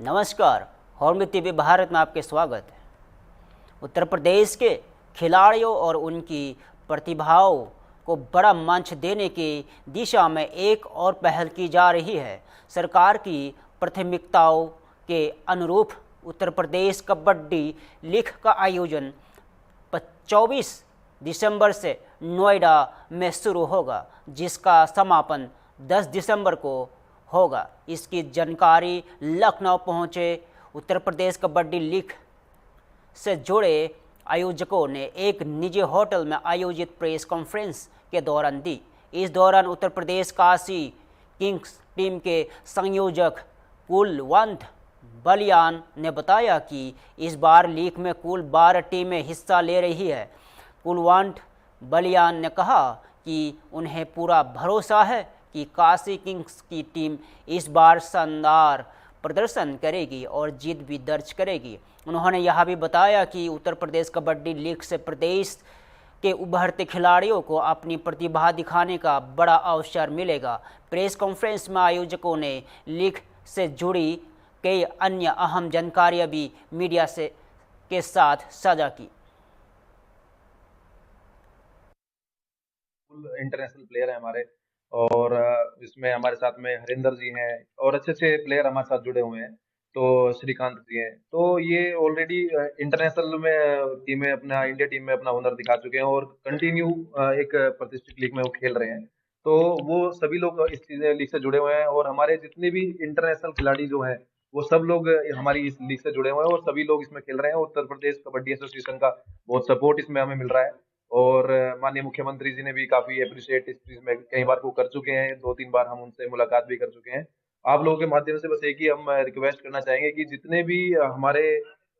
नमस्कार, हॉर्मी टीवी भारत में आपके स्वागत है। उत्तर प्रदेश के खिलाड़ियों और उनकी प्रतिभाओं को बड़ा मंच देने की दिशा में एक और पहल की जा रही है। सरकार की प्राथमिकताओं के अनुरूप उत्तर प्रदेश कबड्डी लीग का आयोजन 24 दिसंबर से नोएडा में शुरू होगा, जिसका समापन 10 दिसंबर को होगा। इसकी जानकारी लखनऊ पहुंचे उत्तर प्रदेश कबड्डी लीग से जुड़े आयोजकों ने एक निजी होटल में आयोजित प्रेस कॉन्फ्रेंस के दौरान दी। इस दौरान उत्तर प्रदेश काशी किंग्स टीम के संयोजक कुलवंत बलियान ने बताया कि इस बार लीग में कुल 12 टीमें हिस्सा ले रही है। कुलवंत बलियान ने कहा कि उन्हें पूरा भरोसा है कि काशी किंग्स की टीम इस बार शानदार प्रदर्शन करेगी और जीत भी दर्ज करेगी। उन्होंने यह भी बताया कि उत्तर प्रदेश कबड्डी लीग से प्रदेश के उभरते खिलाड़ियों को अपनी प्रतिभा दिखाने का बड़ा अवसर मिलेगा। प्रेस कॉन्फ्रेंस में आयोजकों ने लीग से जुड़ी कई अन्य अहम जानकारियां भी मीडिया के साथ साझा की। इंटरनेशनल प्लेयर है हमारे, और इसमें हमारे साथ में हरिंदर जी हैं और अच्छे अच्छे प्लेयर हमारे साथ जुड़े हुए हैं। तो श्रीकांत जी हैं, तो ये ऑलरेडी इंटरनेशनल में टीमें अपना इंडिया टीम में अपना हुनर दिखा चुके हैं और कंटिन्यू एक प्रतिष्ठित लीग में वो खेल रहे हैं। तो वो सभी लोग इस लीग से जुड़े हुए हैं और हमारे जितने भी इंटरनेशनल खिलाड़ी जो हैं वो सब लोग हमारी इस लीग से जुड़े हुए हैं और सभी लोग इसमें खेल रहे हैं। उत्तर प्रदेश कबड्डी एसोसिएशन का बहुत सपोर्ट इसमें हमें मिल रहा है और माननीय मुख्यमंत्री जी ने भी काफी अप्रिशिएट इस चीज में कई बार वो कर चुके हैं। 2-3 बार हम उनसे मुलाकात भी कर चुके हैं। आप लोगों के माध्यम से बस एक ही हम रिक्वेस्ट करना चाहेंगे कि जितने भी हमारे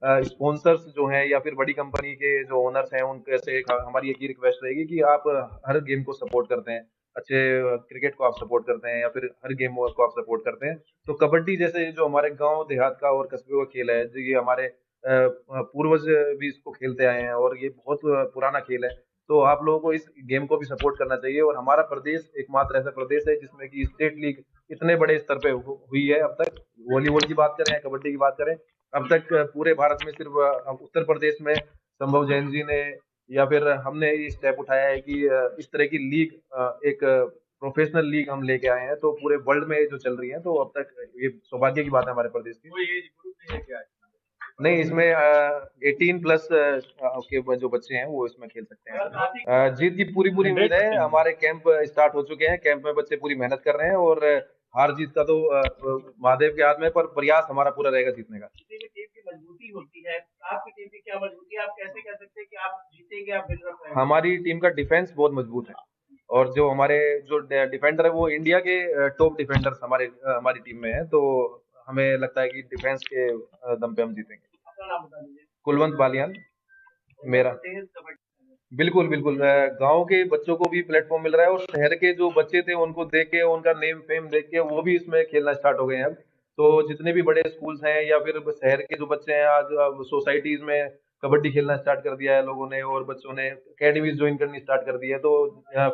स्पॉन्सर्स जो हैं या फिर बड़ी कंपनी के जो ओनर्स हैं उनके से हमारी एक ही रिक्वेस्ट रहेगी कि आप हर गेम को सपोर्ट करते हैं, अच्छे क्रिकेट को आप सपोर्ट करते हैं या फिर हर गेम को आप सपोर्ट करते हैं। तो कबड्डी जैसे जो हमारे गांव देहात का और कस्बे का खेल है, जो ये हमारे पूर्वज भी इसको खेलते आए हैं और ये बहुत पुराना खेल है। तो आप लोगों को इस गेम को भी सपोर्ट करना चाहिए। और हमारा प्रदेश एकमात्र ऐसा प्रदेश है जिसमें कि स्टेट लीग इतने बड़े स्तर पे हुई है। अब तक वॉलीबॉल की बात करें या कबड्डी की बात करें, अब तक पूरे भारत में सिर्फ उत्तर प्रदेश में संभव जैन जी ने या फिर हमने ये स्टेप उठाया है कि इस तरह की लीग एक प्रोफेशनल लीग हम लेके आए हैं। तो पूरे वर्ल्ड में जो चल रही है, तो अब तक ये सौभाग्य की बात है हमारे प्रदेश की। नहीं, इसमें 18+ के जो बच्चे हैं वो इसमें खेल सकते हैं। जीत की पूरी उम्मीद है। हमारे कैंप स्टार्ट हो चुके हैं, कैंप में बच्चे पूरी मेहनत कर रहे हैं और हार जीत का तो महादेव के हाथ में, पर प्रयास हमारा पूरा रहेगा जीतने का। किसी भी टीम की मजबूती होती है, आपकी टीम की क्या मजबूती है? आप कैसे कह सकते हैं कि आप जीतेंगे, आप विनर रहेंगे? हमारी टीम का डिफेंस बहुत मजबूत है और जो हमारे जो डिफेंडर है वो इंडिया के टॉप डिफेंडर्स हमारी टीम में है। तो हमें लगता है कि डिफेंस के दम पे हम जीतेंगे। नाम बता दीजिए। कुलवंत बालियान मेरा। बिल्कुल बिल्कुल, गांव के बच्चों को भी प्लेटफॉर्म मिल रहा है और शहर के जो बच्चे थे उनको देख के, उनका नेम फेम देख के वो भी इसमें खेलना स्टार्ट हो गए हैं अब। तो जितने भी बड़े स्कूल्स हैं या फिर शहर के जो बच्चे हैं, आज सोसाइटीज में कबड्डी खेलना स्टार्ट कर दिया है लोगों ने और बच्चों ने अकेडमीज ज्वाइन करनी स्टार्ट कर दी है। तो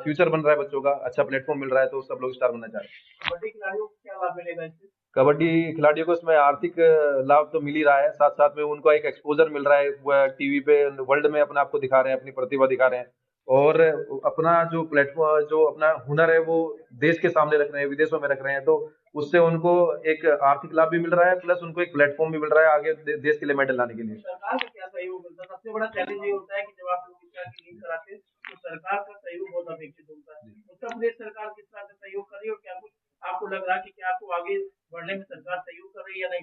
फ्यूचर बन रहा है बच्चों का, अच्छा प्लेटफॉर्म मिल रहा है, तो सब लोग स्टार बनना चाह रहे हैं। कबड्डी खिलाड़ियों को क्या लाभ मिलेगा इससे? कबड्डी खिलाड़ियों को इसमें आर्थिक लाभ तो मिल ही रहा है, साथ साथ में उनको एक एक्सपोजर मिल रहा है, टीवी पे वर्ल्ड में अपने आप को दिखा रहे हैं, अपनी प्रतिभा दिखा रहे हैं और अपना जो प्लेटफॉर्म, जो अपना हुनर है वो देश के सामने रख रहे हैं, विदेशों में रख रहे हैं। तो उससे उनको एक आर्थिक लाभ भी मिल रहा है, प्लस उनको एक प्लेटफॉर्म भी मिल रहा है आगे देश के लिए मेडल लाने के लिए। सरकार का क्या सहयोग मिलता है? सबसे बड़ा चैलेंज ये होता है कि जब आप लोग इस तरह की लीग कराते हैं तो सरकार का सहयोग बहुत अपेक्षित होता है। उत्तर प्रदेश सरकार किस तरह से सहयोग कर रही है और क्या कुछ आपको लग रहा है कि क्या आपको आगे बढ़ने में सरकार सहयोग कर रही है या नहीं?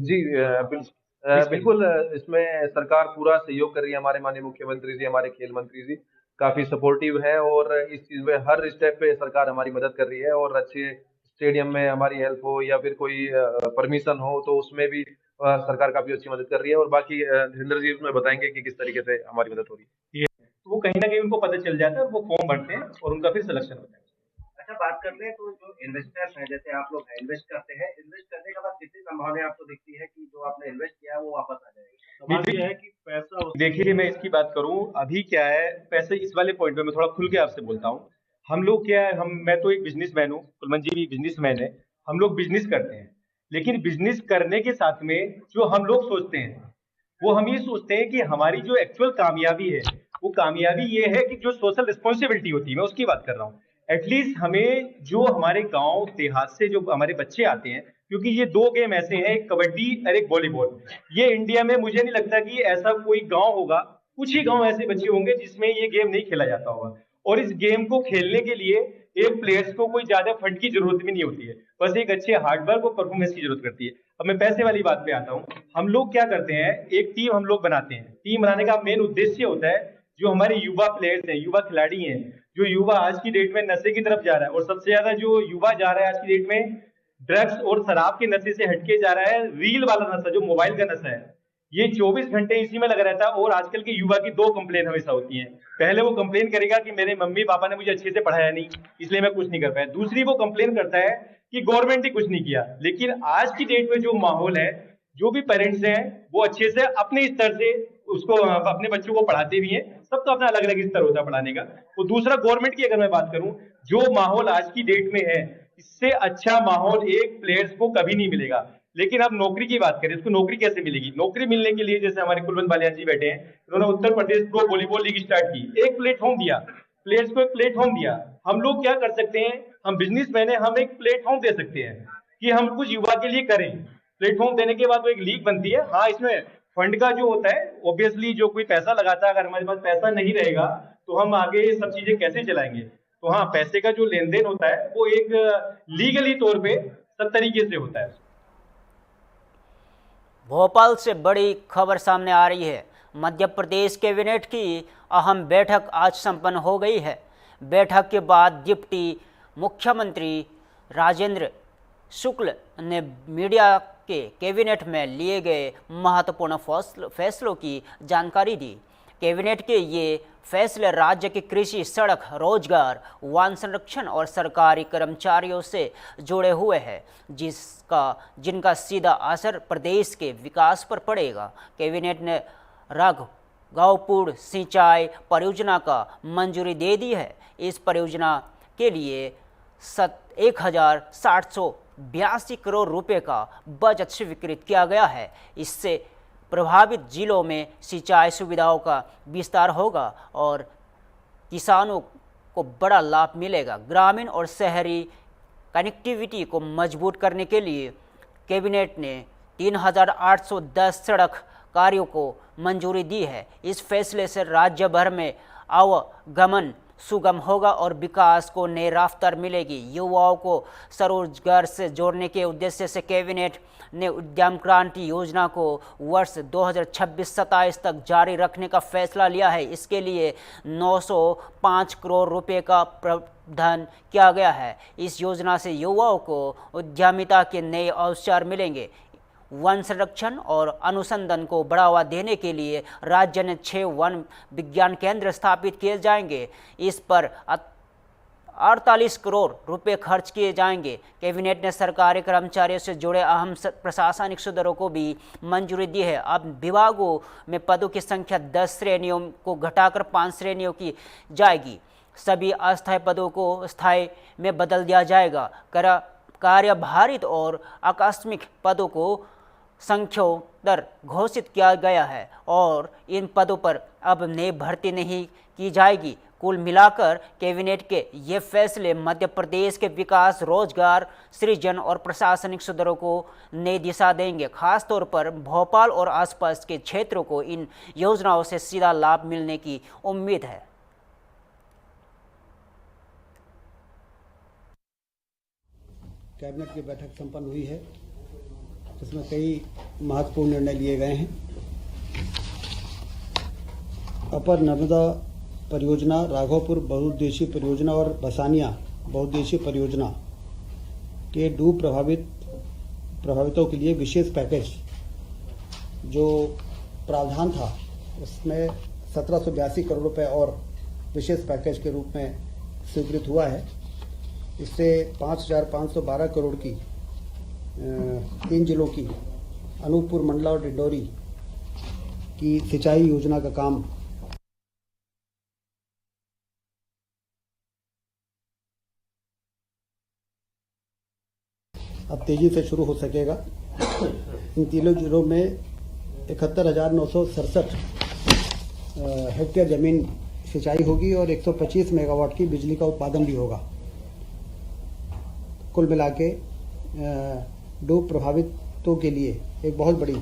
जी बिल्कुल, इसमें सरकार पूरा सहयोग कर रही है। हमारे माननीय मुख्यमंत्री जी, हमारे खेल मंत्री जी काफी सपोर्टिव है और इस चीज में हर स्टेप पे सरकार हमारी मदद कर रही है। और अच्छे स्टेडियम में हमारी हेल्प हो या फिर कोई परमिशन हो तो उसमें भी सरकार काफी अच्छी मदद कर रही है। और बाकी धीरेन्द्र जी उसमें बताएंगे कि किस तरीके से हमारी मदद हो रही है। तो वो कहीं ना कहीं उनको पता चल जाता है, वो फॉर्म भरते हैं और उनका फिर सिलेक्शन होता है। अच्छा, बात कर ले तो जो इन्वेस्टर्स हैं, जैसे आप लोग इन्वेस्ट करते हैं, इन्वेस्ट करने के बाद कितनी संभावना आपको दिखती है कि जो आपने इन्वेस्ट किया है वो वापस आ जाएगा? सवाल ये है कि पैसा, देखिए मैं इसकी बात करूं, अभी क्या है पैसे, इस वाले पॉइंट पे मैं थोड़ा खुल के आपसे बोलता हूं। हम लोग क्या है, मैं तो एक बिजनेसमैन हूं, कुलमन जी भी बिजनेसमैन है, हम लोग बिजनेस करते हैं। लेकिन बिजनेस करने के साथ में जो हम लोग सोचते हैं वो हम ये सोचते हैं कि हमारी जो एक्चुअल कामयाबी है वो कामयाबी ये है कि जो सोशल रिस्पॉन्सिबिलिटी होती है, मैं उसकी बात कर रहा हूँ। एटलीस्ट हमें जो हमारे गांव देहात से जो हमारे बच्चे आते हैं, क्योंकि ये दो गेम ऐसे हैं, एक कबड्डी और एक वॉलीबॉल, ये इंडिया में मुझे नहीं लगता कि ऐसा कोई गांव होगा, कुछ ही गांव ऐसे बच्चे होंगे जिसमें ये गेम नहीं खेला जाता होगा। और इस गेम को खेलने के लिए एक प्लेयर्स को कोई ज्यादा फंड की जरूरत भी नहीं होती है, बस एक अच्छे हार्डवर्क और परफॉर्मेंस की जरूरत करती है। अब मैं पैसे वाली बात पे आता हूँ। हम लोग क्या करते हैं, एक टीम हम लोग बनाते हैं। टीम बनाने का मेन उद्देश्य होता है जो हमारे युवा प्लेयर्स हैं, युवा खिलाड़ी हैं, जो युवा आज की डेट में नशे की तरफ जा रहा है, और सबसे ज्यादा जो युवा जा रहा है आज की डेट में ड्रग्स और शराब के नशे से हटके जा रहा है रील वाला नशा, जो मोबाइल का नशा है। ये 24 घंटे इसी में लगा रहता है। और आजकल के युवा की दो कंप्लेन हमेशा होती है। पहले वो कंप्लेन करेगा कि मेरे मम्मी पापा ने मुझे अच्छे से पढ़ाया नहीं, इसलिए मैं कुछ नहीं कर पाया। दूसरी वो कंप्लेन करता है कि गवर्नमेंट ने कुछ नहीं किया। लेकिन आज की डेट में जो माहौल है, जो भी पेरेंट्स हैं वो अच्छे से अपने स्तर से उसको अपने बच्चों को पढ़ाते भी हैं। सबका अपना अलग अलग स्तर होता है पढ़ाने का। तो दूसरा, गवर्नमेंट की अगर मैं बात करूं, जो माहौल आज की डेट में है, इससे अच्छा माहौल एक प्लेयर्स को कभी नहीं मिलेगा। लेकिन अब नौकरी की बात करें, इसको नौकरी कैसे मिलेगी? नौकरी मिलने के लिए जैसे हमारे कुलवंत बालियान जी बैठे हैं, उन्होंने Uttar Pradesh pro volleyball league start की, एक प्लेटफॉर्म दिया, प्लेयर्स को एक प्लेटफॉर्म दिया। हम लोग क्या कर सकते हैं, हम बिजनेसमैन हैं, हम एक प्लेटफॉर्म दे सकते हैं कि हम कुछ युवा के लिए करें। प्लेटफॉर्म देने के बाद वो एक लीग बनती है। हाँ, इसमें फंड का जो होता है, ऑब्वियसली जो कोई पैसा लगाता है, अगर हमारे पास पैसा नहीं रहेगा तो हम आगे सब चीजें कैसे चलाएंगे? तो हाँ, पैसे का जो लेन देन होता है वो एक लीगली तौर पे सब तरीके से होता है। भोपाल से बड़ी खबर सामने आ रही है। मध्य प्रदेश कैबिनेट की अहम बैठक आज संपन्न हो गई है। बैठक के बाद डिप्टी मुख्यमंत्री राजेंद्र शुक्ल ने मीडिया के कैबिनेट में लिए गए महत्वपूर्ण फैसलों की जानकारी दी। कैबिनेट के ये फैसले राज्य के कृषि, सड़क, रोजगार, वन संरक्षण और सरकारी कर्मचारियों से जुड़े हुए हैं, जिनका सीधा असर प्रदेश के विकास पर पड़ेगा। कैबिनेट ने राघवपुर सिंचाई परियोजना का मंजूरी दे दी है। इस परियोजना के लिए 1782 करोड़ रुपए का बजट स्वीकृत किया गया है। इससे प्रभावित जिलों में सिंचाई सुविधाओं का विस्तार होगा और किसानों को बड़ा लाभ मिलेगा। ग्रामीण और शहरी कनेक्टिविटी को मजबूत करने के लिए कैबिनेट ने 3810 सड़क कार्यों को मंजूरी दी है। इस फैसले से राज्य भर में आवागमन सुगम होगा और विकास को नई रफ्तार मिलेगी। युवाओं को स्वरोजगार से जोड़ने के उद्देश्य से कैबिनेट ने उद्यम क्रांति योजना को वर्ष 2026-27 तक जारी रखने का फैसला लिया है। इसके लिए 905 करोड़ रुपए का प्रावधान किया गया है। इस योजना से युवाओं को उद्यमिता के नए अवसर मिलेंगे। वन संरक्षण और अनुसंधान को बढ़ावा देने के लिए राज्य ने 6 वन विज्ञान केंद्र स्थापित किए जाएंगे। इस पर 48 करोड़ रुपए खर्च किए जाएंगे। कैबिनेट ने सरकारी कर्मचारियों से जुड़े अहम प्रशासनिक सुधारों को भी मंजूरी दी है। अब विभागों में पदों की संख्या 10 श्रेणियों को घटाकर 5 श्रेणियों की जाएगी। सभी अस्थायी पदों को स्थायी में बदल दिया जाएगा। कार्यभारित और आकस्मिक पदों को संख्योत्तर घोषित किया गया है और इन पदों पर अब नई भर्ती नहीं की जाएगी। कुल मिलाकर कैबिनेट के ये फैसले मध्य प्रदेश के विकास, रोजगार सृजन और प्रशासनिक सुधारों को नई दिशा देंगे। खासतौर पर भोपाल और आसपास के क्षेत्रों को इन योजनाओं से सीधा लाभ मिलने की उम्मीद है। कैबिनेट की बैठक संपन्न हुई है, जिसमें कई महत्वपूर्ण निर्णय लिए गए हैं। अपर नर्मदा परियोजना, राघवपुर बहुउद्देशीय परियोजना और बसानिया बहुउद्देशीय परियोजना के डूब प्रभावितों के लिए विशेष पैकेज जो प्रावधान था, उसमें 1782 करोड़ रुपए और विशेष पैकेज के रूप में स्वीकृत हुआ है। इससे 5512 करोड़ की 3 जिलों की अनूपपुर, मंडला और डिंडोरी की सिंचाई योजना का काम अब तेजी से शुरू हो सकेगा। इन तीनों जिलों में 71,967 हेक्टेयर जमीन सिंचाई होगी और 125 मेगावाट की बिजली का उत्पादन भी होगा। कुल मिला के डूब प्रभावितों के लिए एक बहुत बड़ी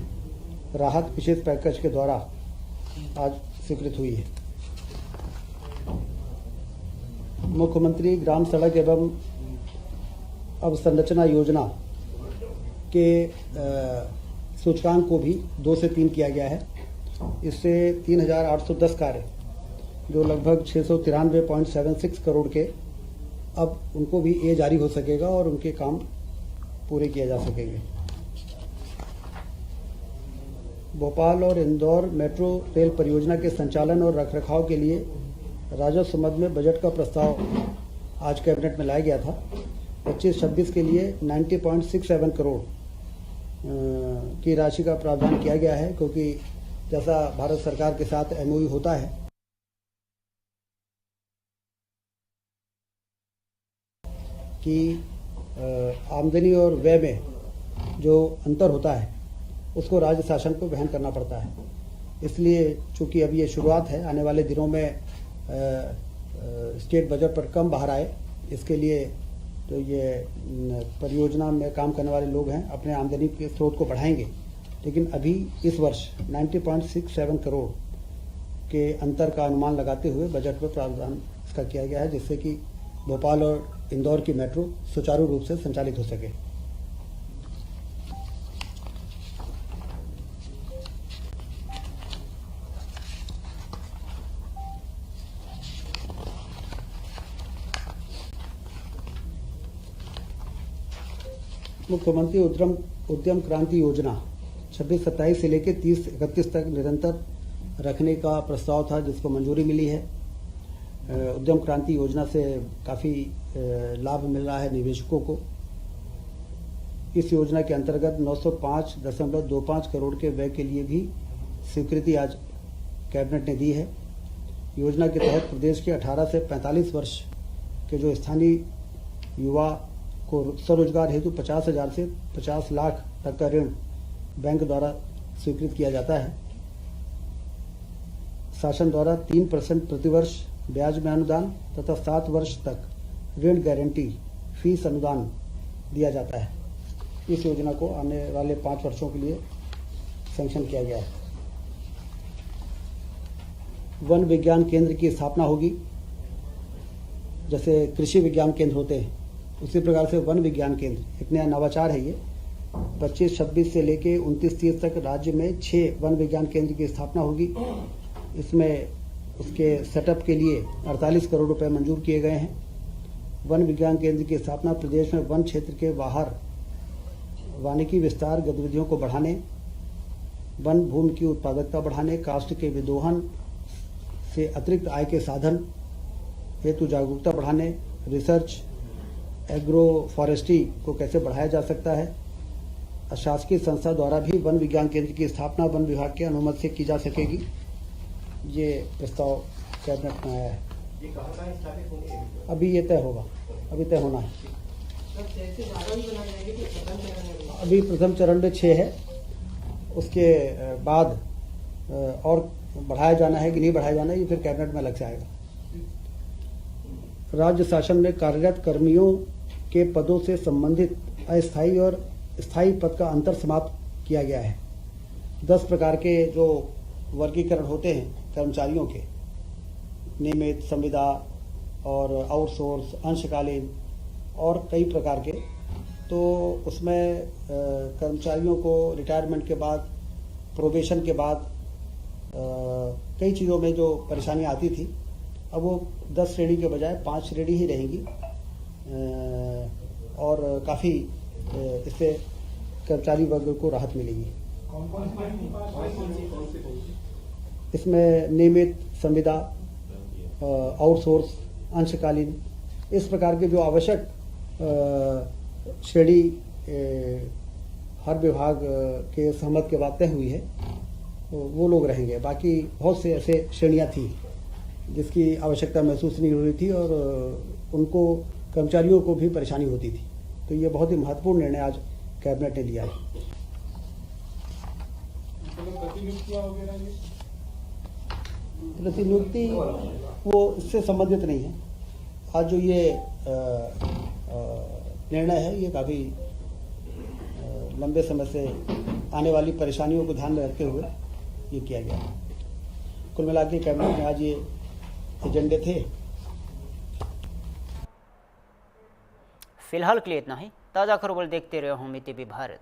राहत विशेष पैकेज के द्वारा आज स्वीकृत हुई है। मुख्यमंत्री ग्राम सड़क एवं अवसंरचना योजना के सूचकांक को भी 2 से 3 किया गया है। इससे 3,810 कार्य जो लगभग 693.76 करोड़ के, अब उनको भी ये जारी हो सकेगा और उनके काम पूरे किए जा सकेंगे। भोपाल और इंदौर मेट्रो रेल परियोजना के संचालन और रखरखाव के लिए राजस्व मद में बजट का प्रस्ताव आज कैबिनेट में लाया गया था। 25-26 के लिए 90.67 करोड़ की राशि का प्रावधान किया गया है, क्योंकि जैसा भारत सरकार के साथ MOU होता है कि आमदनी और व्यय में जो अंतर होता है उसको राज्य शासन को वहन करना पड़ता है। इसलिए चूंकि अभी ये शुरुआत है, आने वाले दिनों में स्टेट बजट पर कम बाहर आए, इसके लिए तो ये परियोजना में काम करने वाले लोग हैं अपने आमदनी के स्रोत को बढ़ाएंगे। लेकिन अभी इस वर्ष 90.67 करोड़ के अंतर का अनुमान लगाते हुए बजट में प्रावधान इसका किया गया है, जिससे कि भोपाल और इंदौर की मेट्रो सुचारू रूप से संचालित हो सके। मुख्यमंत्री उद्यम क्रांति योजना 26-27 से लेकर 30-31 तक निरंतर रखने का प्रस्ताव था, जिसको मंजूरी मिली है। उद्यम क्रांति योजना से काफ़ी लाभ मिल रहा है निवेशकों को। इस योजना के अंतर्गत 905.25 करोड़ के व्यय के लिए भी स्वीकृति आज कैबिनेट ने दी है। योजना के तहत प्रदेश के 18 से 45 वर्ष के जो स्थानीय युवा को स्वरोजगार हेतु 50,000 से 50 लाख तक का ऋण बैंक द्वारा स्वीकृत किया जाता है। शासन द्वारा 3% प्रतिवर्ष ब्याज में अनुदान तथा 7 वर्ष तक ऋण गारंटी फीस अनुदान दिया जाता है। इस योजना को आने वाले 5 वर्षों के लिए सैंक्शन किया गया है। वन विज्ञान केंद्र की स्थापना होगी। जैसे कृषि विज्ञान केंद्र होते हैं, उसी प्रकार से वन विज्ञान केंद्र एक नया नवाचार है। ये 25-26 से लेके 29-30 तक राज्य में 6 वन विज्ञान केंद्र की स्थापना होगी। इसमें उसके सेटअप के लिए 48 करोड़ रुपए मंजूर किए गए हैं। वन विज्ञान केंद्र की स्थापना प्रदेश में वन क्षेत्र के बाहर वानिकी विस्तार गतिविधियों को बढ़ाने, वन भूमि की उत्पादकता बढ़ाने, काष्ठ के विदोहन से अतिरिक्त आय के साधन हेतु जागरूकता बढ़ाने, रिसर्च, एग्रो फॉरेस्ट्री को कैसे बढ़ाया जा सकता है। अशासकीय संस्था द्वारा भी वन विज्ञान केंद्र की स्थापना वन विभाग के अनुमति से की जा सकेगी। ये प्रस्ताव कैबिनेट में आया है। ये कहाँ स्थापित होंगे? अभी ये तय होगा, अभी तय होना है। अभी प्रथम चरण में 6 है, उसके बाद और बढ़ाया जाना है कि नहीं बढ़ाया जाना है, ये फिर कैबिनेट में अलग से आएगा। राज्य शासन में कार्यरत कर्मियों के पदों से संबंधित अस्थायी और स्थायी पद का अंतर समाप्त किया गया है। 10 प्रकार के जो वर्गीकरण होते हैं कर्मचारियों के, नियमित, संविदा और आउटसोर्स, अंशकालीन और कई प्रकार के, तो उसमें कर्मचारियों को रिटायरमेंट के बाद, प्रोबेशन के बाद कई चीज़ों में जो परेशानी आती थी, अब वो 10 श्रेणी के बजाय 5 श्रेणी ही रहेंगी और काफ़ी इससे कर्मचारी वर्ग को राहत मिलेगी। इसमें नियमित, संविदा, आउटसोर्स, अंशकालीन, इस प्रकार के जो आवश्यक श्रेणी हर विभाग के सहमत के बाद तय हुई है, वो लोग रहेंगे। बाकी बहुत से ऐसे श्रेणियां थी जिसकी आवश्यकता महसूस नहीं हो रही थी और उनको कर्मचारियों को भी परेशानी होती थी। तो ये बहुत ही महत्वपूर्ण निर्णय आज कैबिनेट ने लिया है। प्रतिनियुक्ति वो इससे संबंधित नहीं है। आज जो ये निर्णय है ये काफ़ी लंबे समय से आने वाली परेशानियों को ध्यान में रखते हुए ये किया गया। कुल मिला के कैबिनेट में आज ये एजेंडे थे। फिलहाल के लिए इतना ही। ताज़ा खबर देखते रहे होमी टीवी भारत।